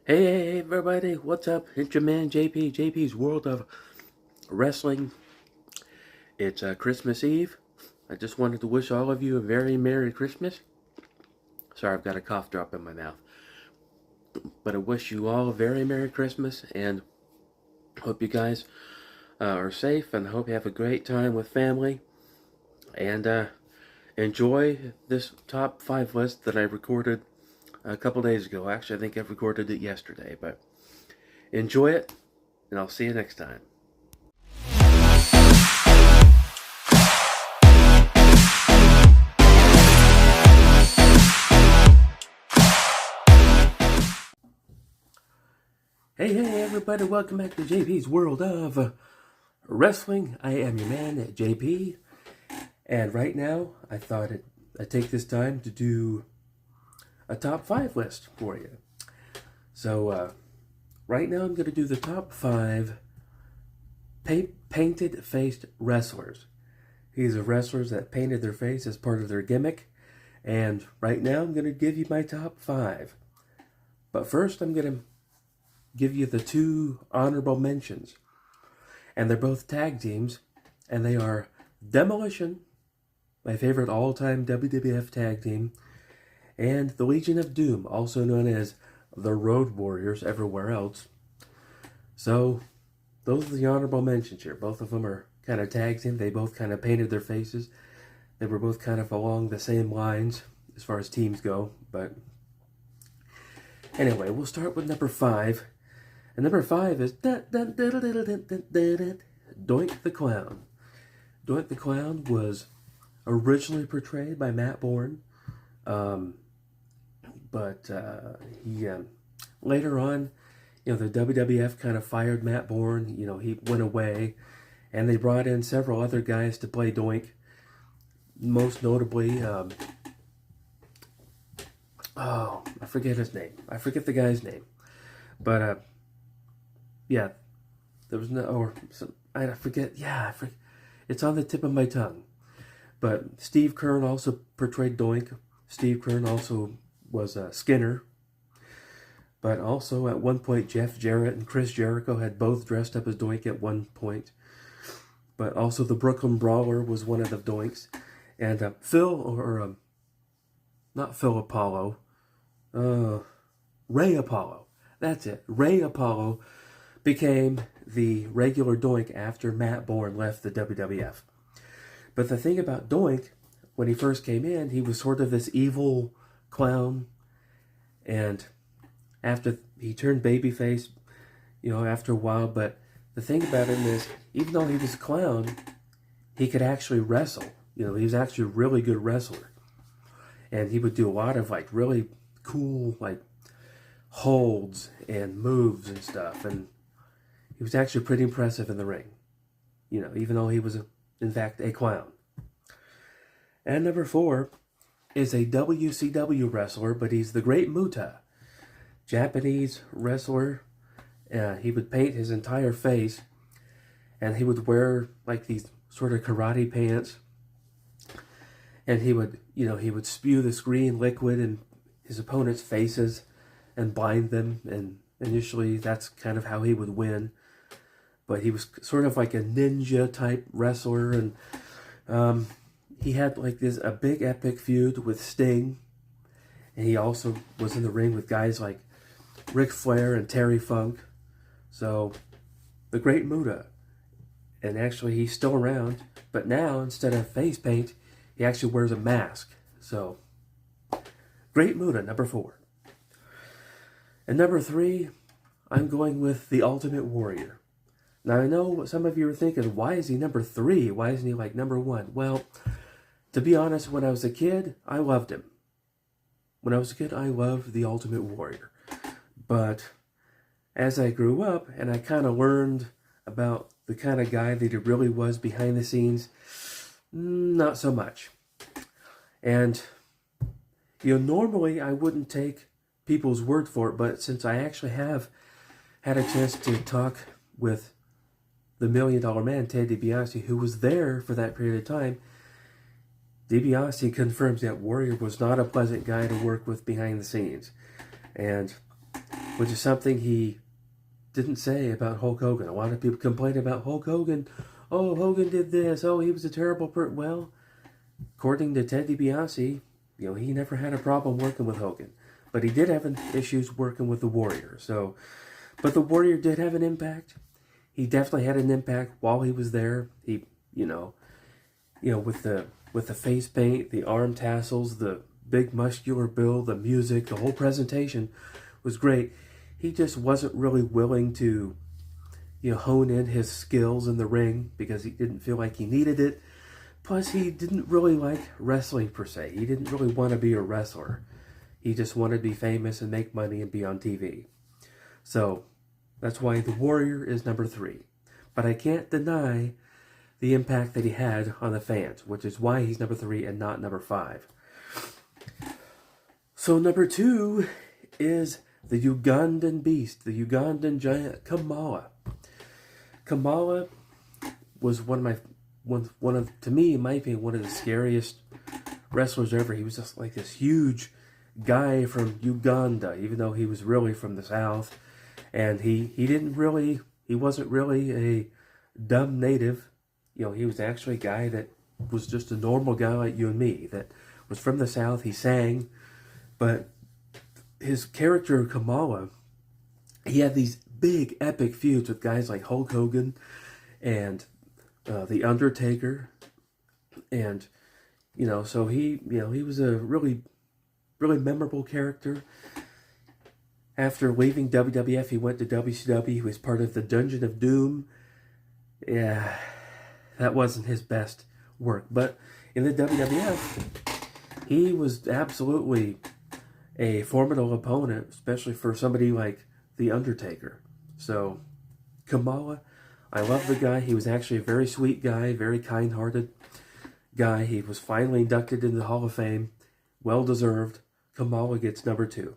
Hey, everybody, what's up? It's your man JP, JP's World of Wrestling. It's Christmas Eve. I just wanted to wish all of you a very Merry Christmas. Sorry, I've got a cough drop in my mouth. But I wish you all a very Merry Christmas and hope you guys are safe and hope you have a great time with family. And enjoy this top 5 list that I recorded a couple days ago. Actually, I think I recorded it yesterday, but enjoy it, and I'll see you next time. Hey, everybody, welcome back to JP's World of Wrestling. I am your man, JP, and right now I thought I'd take this time to do a top 5 list for you. So, right now I'm going to do the top 5 painted-faced wrestlers. These are wrestlers that painted their face as part of their gimmick, and right now I'm going to give you my top 5. But first I'm going to give you the 2 honorable mentions. And they're both tag teams, and they are Demolition, my favorite all-time WWF tag team, and the Legion of Doom, also known as the Road Warriors everywhere else. So, those are the honorable mentions here. Both of them are kind of tag team. They both kind of painted their faces. They were both kind of along the same lines as far as teams go. But anyway, we'll start with number 5. And number 5 is Doink the Clown. Doink the Clown was originally portrayed by Matt Bourne, but he later on, the WWF kind of fired Matt Bourne. He went away, and they brought in several other guys to play Doink. Most notably, I forget his name. I forget the guy's name, but yeah, there was no, or some, I forget. Yeah, I forget. It's on the tip of my tongue. But Steve Kern also portrayed Doink. Steve Kern also was Skinner. But also at one point, Jeff Jarrett and Chris Jericho had both dressed up as Doink at one point. But also the Brooklyn Brawler was one of the Doinks. And not Phil Apollo, Ray Apollo. That's it. Ray Apollo became the regular Doink after Matt Bourne left the WWF. But the thing about Doink, when he first came in, he was sort of this evil clown. And after he turned babyface, after a while. But the thing about him is, even though he was a clown, he could actually wrestle. He was actually a really good wrestler. And he would do a lot of really cool holds and moves and stuff. And he was actually pretty impressive in the ring, even though he was, in fact, a clown. And number 4 is a WCW wrestler, but he's the Great Muta, Japanese wrestler. He would paint his entire face, and he would wear these sort of karate pants, and he would spew this green liquid in his opponent's faces and blind them, and initially that's kind of how he would win. But he was sort of like a ninja type wrestler, and he had a big epic feud with Sting, and he also was in the ring with guys like Ric Flair and Terry Funk. So the Great Muta, and actually he's still around, but now instead of face paint, he actually wears a mask. So Great Muta, number 4. And number 3, I'm going with the Ultimate Warrior. Now, I know some of you are thinking, why is he number 3? Why isn't he number 1? Well, to be honest, when I was a kid, I loved him. When I was a kid, I loved the Ultimate Warrior. But as I grew up and I kind of learned about the kind of guy that he really was behind the scenes, not so much. And, normally I wouldn't take people's word for it, but since I actually have had a chance to talk with the $1 Million Man, Ted DiBiase, who was there for that period of time, DiBiase confirms that Warrior was not a pleasant guy to work with behind the scenes. And which is something he didn't say about Hulk Hogan. A lot of people complain about Hulk Hogan. Oh, Hogan did this. Oh, he was a terrible person. Well, according to Ted DiBiase, he never had a problem working with Hogan. But he did have issues working with the Warrior. But the Warrior did have an impact. He definitely had an impact while he was there. He, with the face paint, the arm tassels, the big muscular build, the music, the whole presentation was great. He just wasn't really willing to, hone in his skills in the ring because he didn't feel like he needed it. Plus, he didn't really like wrestling per se. He didn't really want to be a wrestler. He just wanted to be famous and make money and be on TV. So, that's why the Warrior is number 3. But I can't deny the impact that he had on the fans, which is why he's number 3 and not number 5. So, number 2 is the Ugandan beast, the Ugandan giant Kamala. Kamala was to me, in my opinion, one of the scariest wrestlers ever. He was just like this huge guy from Uganda, even though he was really from the South. And he wasn't really a dumb native. He was actually a guy that was just a normal guy like you and me, that was from the South. He sang, but his character, Kamala, he had these big epic feuds with guys like Hulk Hogan and The Undertaker. And, so he was a really, really memorable character. After leaving WWF, he went to WCW. He was part of the Dungeon of Doom. Yeah, that wasn't his best work. But in the WWF, he was absolutely a formidable opponent, especially for somebody like The Undertaker. So, Kamala, I love the guy. He was actually a very sweet guy, very kind-hearted guy. He was finally inducted into the Hall of Fame. Well-deserved. Kamala gets number 2.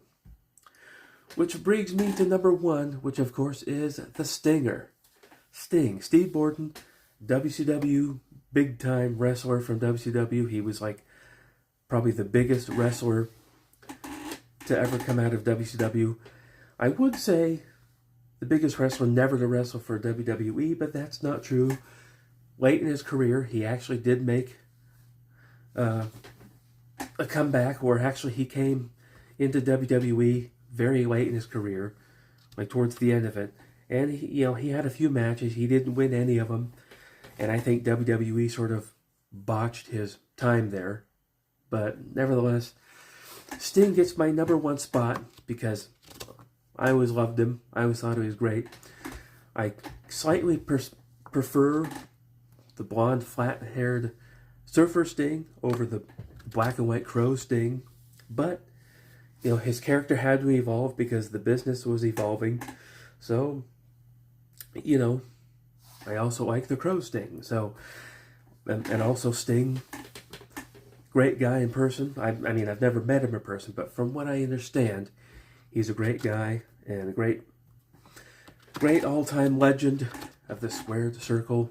Which brings me to number 1, which of course is the Stinger. Sting. Steve Borden, WCW, big-time wrestler from WCW. He was like probably the biggest wrestler to ever come out of WCW. I would say the biggest wrestler never to wrestle for WWE, but that's not true. Late in his career, he actually did make a comeback, or actually he came into WWE very late in his career, like towards the end of it. And he had a few matches. He didn't win any of them. And I think WWE sort of botched his time there. But nevertheless, Sting gets my number 1 spot because I always loved him. I always thought he was great. I slightly prefer the blonde, flat-haired Surfer Sting over the black and white Crow Sting. But, his character had to evolve because the business was evolving. So, I also like the Crow Sting. So, and also Sting, great guy in person. I mean, I've never met him in person, but from what I understand, he's a great guy and a great all-time legend of the squared circle.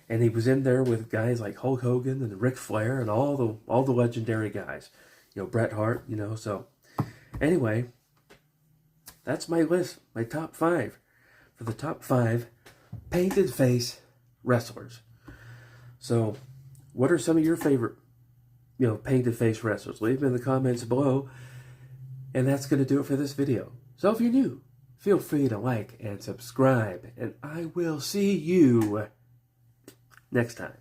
And he was in there with guys like Hulk Hogan and Ric Flair and all the legendary guys. Bret Hart, so anyway, that's my list, my top 5 for the top 5 painted face wrestlers. So, what are some of your favorite, painted face wrestlers? Leave them in the comments below. And that's going to do it for this video. So if you're new, feel free to like and subscribe. And I will see you next time.